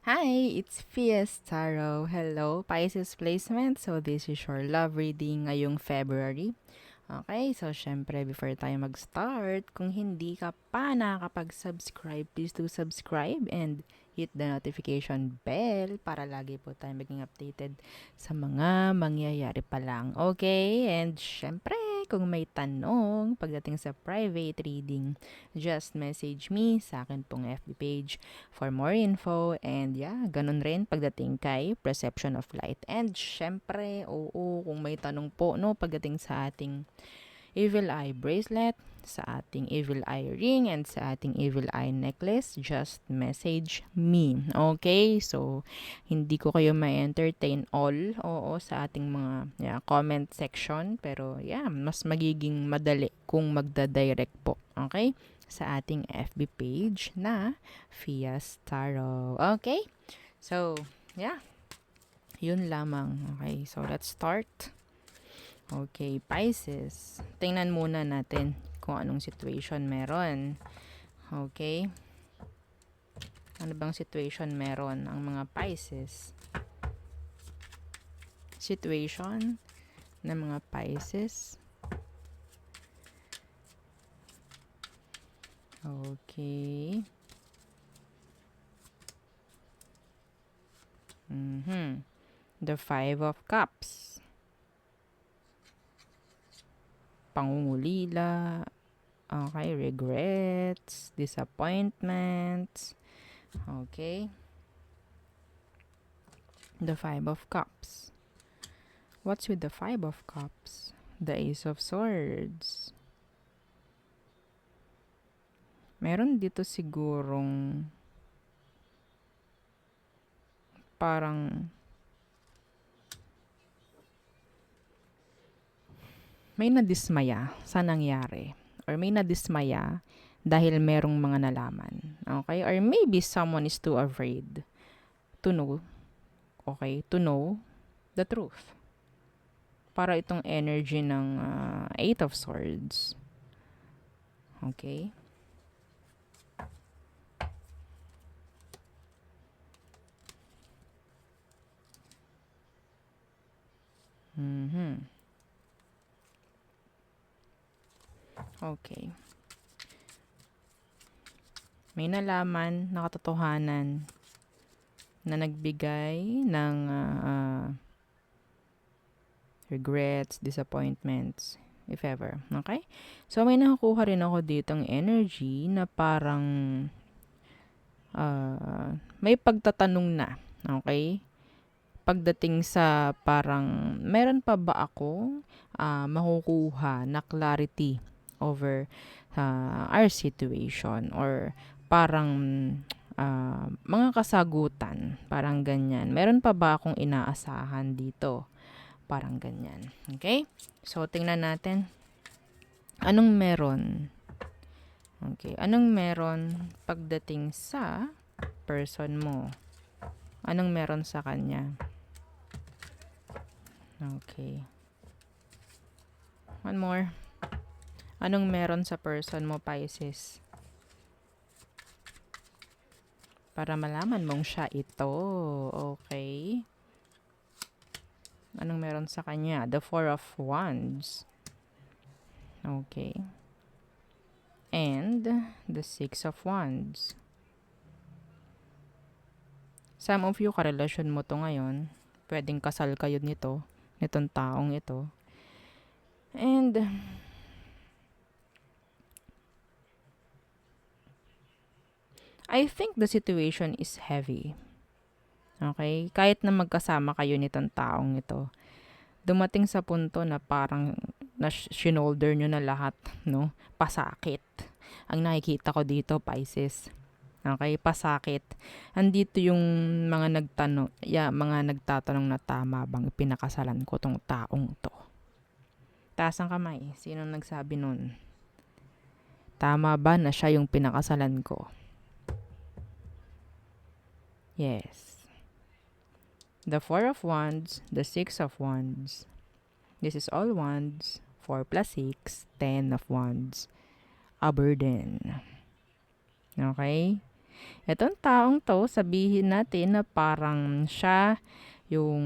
Hi, it's Fies Tarot. Hello, Pisces placement. So, this is your love reading ngayong February. Okay, so syempre, before tayo mag-start, kung hindi ka pa nakakapag-subscribe, please do subscribe and hit the notification bell para lagi po tayo maging updated sa mga mangyayari pa lang. Okay, and syempre, kung may tanong pagdating sa private reading, just message me sa akin pong FB page for more info. And yeah, ganun rin pagdating kay Perception of Light. And syempre, oo, kung may tanong po no pagdating sa ating Evil Eye bracelet, sa ating Evil Eye ring, and sa ating Evil Eye necklace, just message me. Okay? So, hindi ko kayo ma-entertain all, oo, sa ating mga comment section. Pero, yeah, mas magiging madali kung magda-direct po. Okay? Sa ating FB page na Fias Tarot. Okay? So, yeah, yun lamang. Okay, so let's start. Okay, Pisces. Tingnan muna natin kung anong situation meron. Okay? Ano bang situation meron ang mga Pisces? Situation ng mga Pisces. Okay. The Five of Cups. Pangungulila. Okay, regrets, disappointments. Okay. The Five of Cups. What's with the Five of Cups? The Ace of Swords. Meron dito sigurong parang may nadismaya sa nangyari. Or may nadismaya dahil merong mga nalaman. Okay? Or maybe someone is too afraid to know. Okay? To know the truth. Para itong energy ng Eight of Swords. Okay? Okay. May nalaman na katotohanan na nagbigay ng regrets, disappointments, if ever. Okay? So, may nakakuha rin ako ditong energy na parang may pagtatanong na. Okay? Pagdating sa parang, meron pa ba ako makukuha na clarity over our situation? Or parang mga kasagutan, parang ganyan. Meron pa ba akong inaasahan dito? Parang ganyan. Okay? So, tingnan natin. Anong meron? Okay. Anong meron pagdating sa person mo? Anong meron sa kanya? Okay. One more. Anong meron sa person mo, Pisces? Para malaman mong siya ito. Okay. Anong meron sa kanya? The Four of Wands. Okay. And the Six of Wands. Some of you, karelasyon mo to ngayon. Pwedeng kasal kayo nitong taong ito. And I think the situation is heavy. Okay? Kahit na magkasama kayo nitong taong ito, dumating sa punto na parang na-shoulder nyo na lahat, no? Pasakit. Ang nakikita ko dito, Pisces. Okay, pasakit. Andito yung mga mga nagtatanong na tama bang pinakasalan ko tong taong to. Taas ang kamay. Sino nagsabi nun? Tama ba na siya yung pinakasalan ko? Yes. The Four of Wands, the Six of Wands. This is all wands. 4 plus 6, 10 of wands. A burden. Okay? Etong taong to, sabihin natin na parang siya yung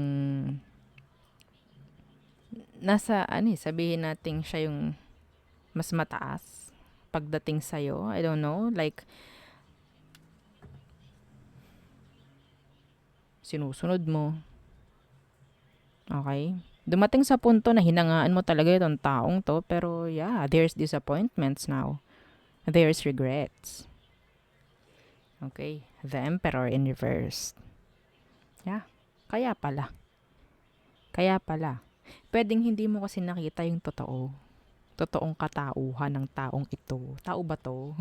sabihin natin siya yung mas mataas pagdating sa'yo. I don't know, like, sinusunod mo. Okay? Dumating sa punto na hinangaan mo talaga itong taong to, pero yeah, there's disappointments now. There's regrets. Okay? The Emperor in reverse. Yeah. Kaya pala. Kaya pala. Pwedeng hindi mo kasi nakita yung totoo. Totoong katauhan ng taong ito. Tao ba to?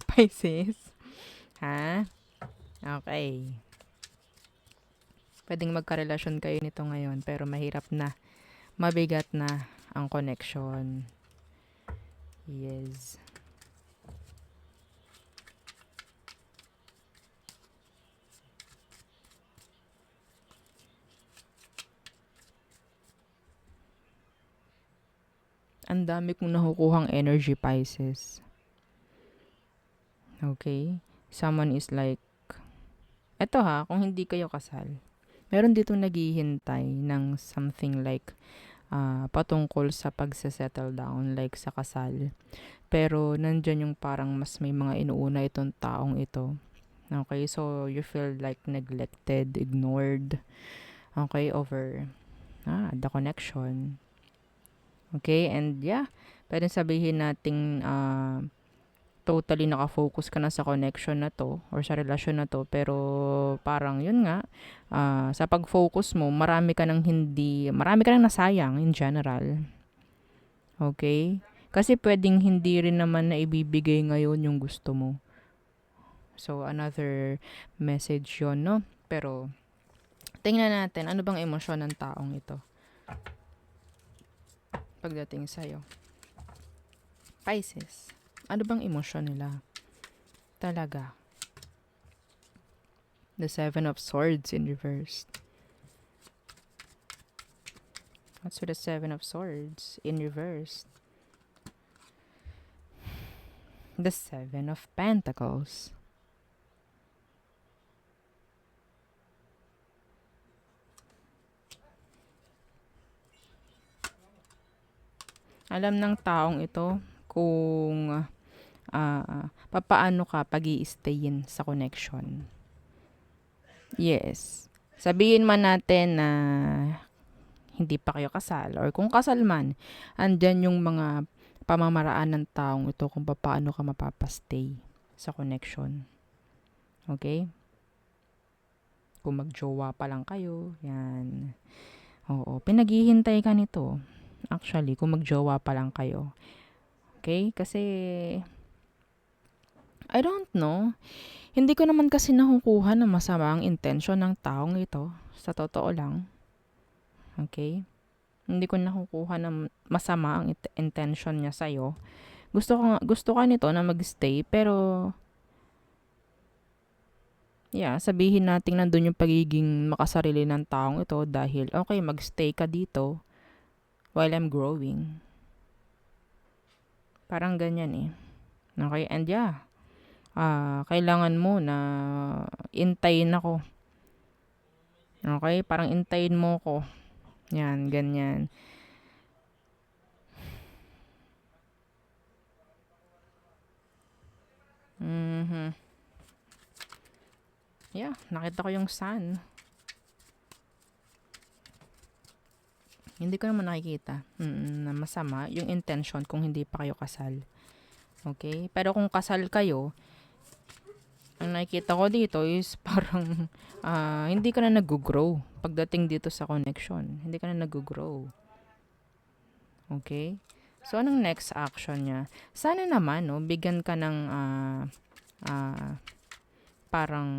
Pisces? Ha? Okay. Pwedeng magkarelasyon kayo nito ngayon, pero mahirap na. Mabigat na ang connection. Yes. Ang dami kong nakukuhang energy, Pisces. Okay? Someone is like, eto ha, kung hindi kayo kasal, meron dito naghihintay ng something like patungkol sa pagse-settle down, like sa kasal. Pero nandyan yung parang mas may mga inuuna itong taong ito. Okay, so you feel like neglected, ignored, okay, over the connection. Okay, and yeah, pwede sabihin nating totally nakafocus ka na sa connection na to or sa relasyon na to, pero parang yun nga, sa pag-focus mo, marami ka nang nasayang in general. Okay? Kasi pwedeng hindi rin naman na ibibigay ngayon yung gusto mo. So, another message yon, no? Pero, tingnan natin, ano bang emosyon ng taong ito pagdating sa'yo? Pisces, ano bang emosyon nila? Talaga. The Seven of Swords in reverse. What's with the Seven of Swords in reverse? The Seven of Pentacles. Alam ng taong ito kung papaano ka pag-i-stayin sa connection. Yes. Sabihin man natin na hindi pa kayo kasal or kung kasal man, andyan yung mga pamamaraan ng taong ito kung paano ka mapapastay sa connection. Okay? Kung magjowa pa lang kayo, yan. Oo, pinaghihintay ka nito. Actually, kung magjowa pa lang kayo. Okay? Kasi, I don't know. Hindi ko naman kasi nakukuha na masama ang intention ng taong ito. Sa totoo lang. Okay? Hindi ko nakukuha na masama ang intention niya sa'yo. Gusto ka nito na magstay, pero yeah, sabihin natin nandun yung pagiging makasarili ng taong ito dahil okay, magstay ka dito while I'm growing. Parang ganyan eh. Okay, and yeah, kailangan mo na intayin ako. Okay, parang intayin mo ko. Yan, ganyan. Yeah, nakita ko yung sun. Hindi ko naman nakikita na masama yung intention kung hindi pa kayo kasal. Okay? Pero kung kasal kayo, ang nakikita ko dito is parang hindi ka na nag-grow pagdating dito sa connection. Hindi ka na nag-grow. Okay? So, anong next action niya? Sana naman, no, bigyan ka ng parang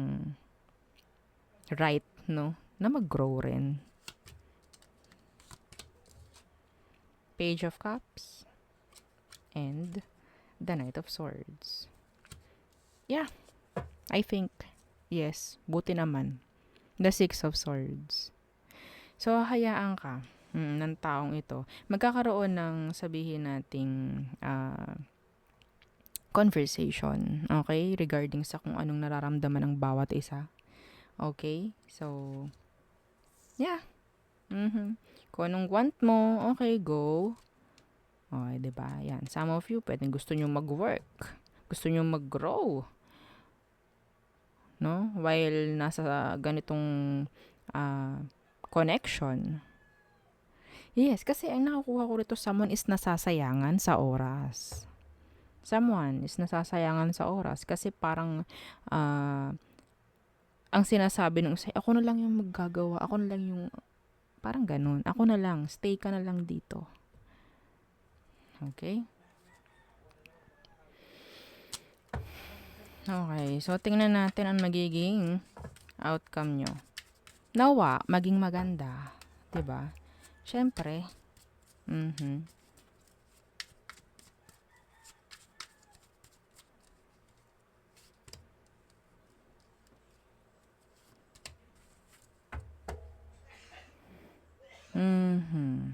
right, no, na mag-grow rin. Page of Cups and the Knight of Swords. Yeah, I think, yes, buti naman. The Six of Swords. So, hayaan ka ng taong ito. Magkakaroon ng sabihin nating conversation, okay? Regarding sa kung anong nararamdaman ng bawat isa. Okay? So, yeah. Kung anong want mo, okay, go. Okay, 'di ba? Yan. Some of you, pwedeng gusto nyo mag-work. Gusto nyo mag-grow. No? While nasa ganitong ah, connection. Yes, kasi ang nakukuha ko rito, someone is nasasayangan sa oras. Someone is nasasayangan sa oras kasi parang ah, ang sinasabi ng isa, ako na lang yung maggagawa, ako na lang yung parang ganun. Ako na lang, stay ka na lang dito. Okay? Okay, so tingnan natin ang magiging outcome nyo. Nawa, maging maganda. 'Di ba? Syempre. Mhm. Mhm.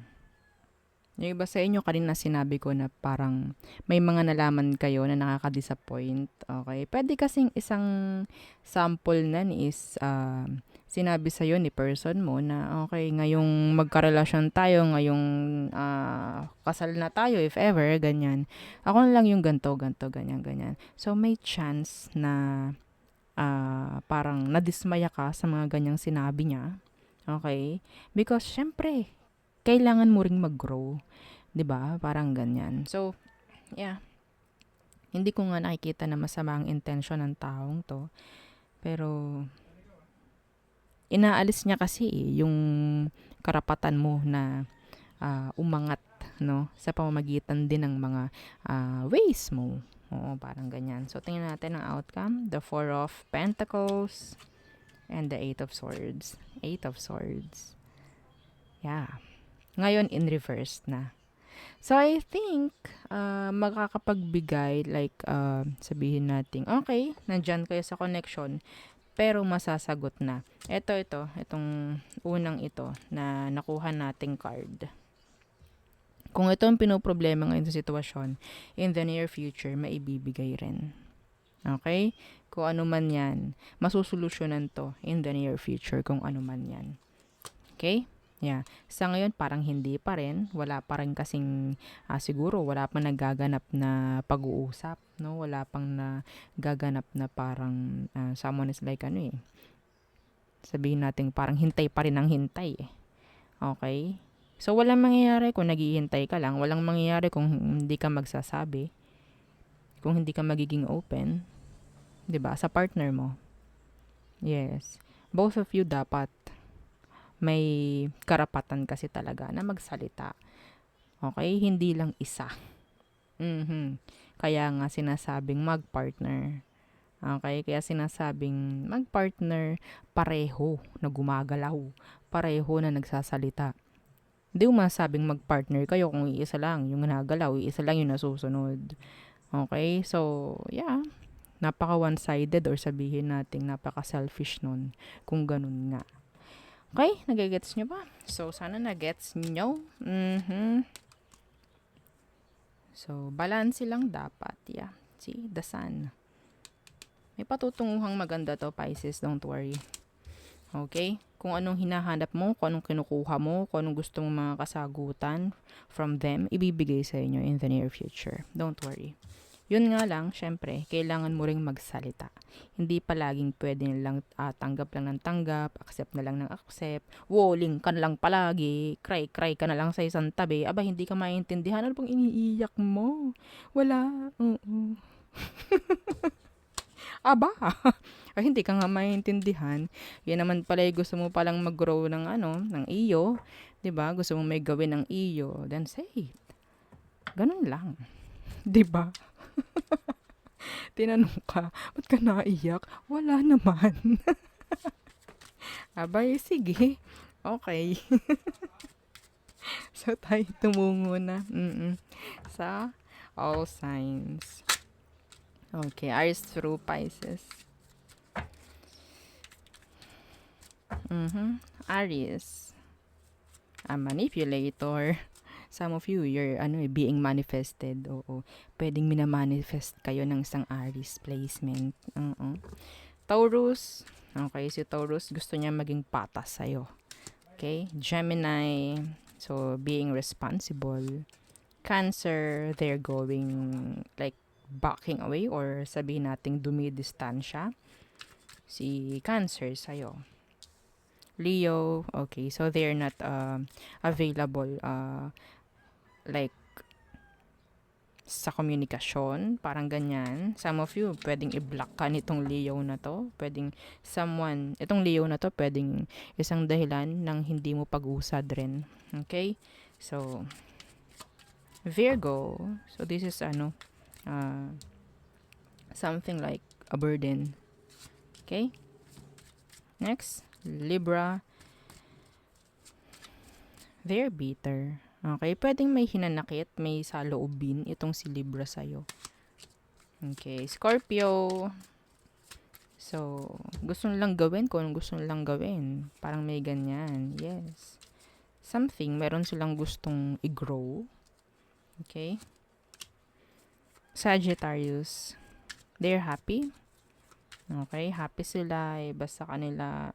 Yung iba sa inyo kanina sinabi ko na parang may mga nalaman kayo na nakaka-disappoint. Okay? Pwede kasing isang sample nan is sinabi sa'yo ni person mo na okay, ngayong magkarelasyon tayo, ngayong kasal na tayo if ever, ganyan. Ako na lang yung ganto, ganto, ganyan, ganyan. So may chance na parang nadismaya ka sa mga ganyang sinabi niya. Okay? Because syempre, kailangan mo ring mag-grow. 'Di ba? Parang ganyan. So, yeah. Hindi ko nga nakikita na masama ang intensyon ng taong 'to, pero inaalis niya kasi yung karapatan mo na umangat, no, sa pamamagitan din ng mga ways mo. Oo, parang ganyan. So, tingnan natin ang outcome. The Four of Pentacles and the Eight of Swords. Eight of Swords. Yeah. Ngayon, in reverse na. So, I think, makakapagbigay, like, sabihin natin, okay, nandyan kayo sa connection, pero masasagot na. Itong unang ito na nakuha nating card. Kung ito ang pinoproblema ngayon sa sitwasyon, in the near future, maibibigay rin. Okay? Kung ano man yan, masusolusyonan to in the near future kung ano man yan. Okay? Yeah. Sa ngayon, parang hindi pa rin. Wala pa rin kasing, siguro, wala pang nagaganap na pag-uusap. No? Wala pang nagaganap na parang someone is like, sabihin natin parang hintay pa rin ang hintay. Okay? So, walang mangyayari kung naghihintay ka lang. Walang mangyayari kung hindi ka magsasabi. Kung hindi ka magiging open. 'Di ba? Sa partner mo. Yes. Both of you dapat may karapatan kasi talaga na magsalita. Okay? Hindi lang isa. Kaya nga sinasabing mag-partner. Okay? Kaya sinasabing mag-partner pareho na gumagalaw. Pareho na nagsasalita. Hindi mo masabing mag-partner kayo kung iisa lang yung nagagalaw, iisa lang yung nasusunod. Okay? So, yeah. Napaka one-sided or sabihin natin napaka-selfish nun kung ganun nga. Okay? Nagagets nyo ba? So, sana nagets nyo. So, balance lang dapat. Yeah. See? The sun. May patutunguhang maganda to, Pisces. Don't worry. Okay? Kung anong hinahanap mo, kung anong kinukuha mo, kung anong gusto mong mga kasagutan from them, ibibigay sa inyo in the near future. Don't worry. Yun nga lang, syempre, kailangan mo ring magsalita. Hindi palaging pwede nilang tanggap lang ng tanggap, accept na lang ng accept, walling ka na lang palagi, cry ka na lang sa isang tabi, aba hindi ka maintindihan, ano pong iniiyak mo? Wala, aba, ay hindi ka nga maintindihan. Yan naman pala gusto mo palang mag-grow ng ng iyo, 'di ba? Gusto mo may gawin ng iyo, then say it. Ganun lang. 'Di ba? Tinanong ka, ba't ka naiyak? Wala naman. Abay, sige. Okay. So, tayo tumungo na. Sa all signs. Okay, Aries through Pisces. Aries. A manipulator. Some of you, you're being manifested. Oo. Pwedeng minamanifest kayo ng isang Aries placement. Oo. Taurus. Okay, si Taurus gusto niya maging patas sa'yo. Okay? Gemini. So, being responsible. Cancer, they're going like backing away or sabihin nating dumidistansya. Si Cancer sa'yo. Leo, okay, so they're not available like sa komunikasyon, parang ganyan. Some of you, pwedeng i-block ka nitong Leo na to. Pwedeng itong Leo na to, pwedeng isang dahilan ng hindi mo pag-usad rin. Okay? So, Virgo, so this is something like a burden. Okay? Next, Libra, they're bitter. Okay, pwedeng may hinanakit, may saloobin itong si Libra sa'yo. Okay, Scorpio. So, gusto nilang gawin kung gusto nilang gawin. Parang may ganyan. Yes. Meron silang gustong i-grow. Okay. Sagittarius. They're happy. Okay, happy sila. Basta kanila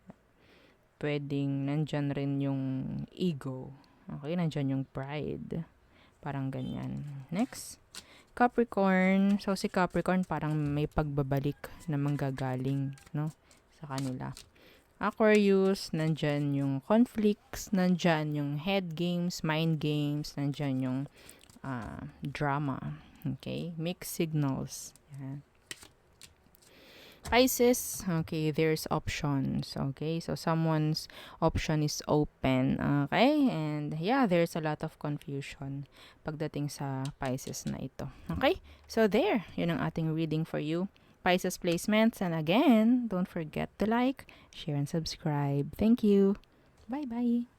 pwedeng nandyan rin yung ego. Okay, nandyan yung pride. Parang ganyan. Next, Capricorn. So, si Capricorn parang may pagbabalik na manggagaling, no? Sa kanila. Aquarius, nandyan yung conflicts, nandyan yung head games, mind games, nandyan yung drama. Okay, mixed signals. Yan. Pisces, okay, there's options. Okay, so someone's option is open. Okay, and yeah, there's a lot of confusion pagdating sa Pisces na ito. Okay, so there, yun ang ating reading for you. Pisces placements, and again, don't forget to like, share, and subscribe. Thank you. Bye-bye.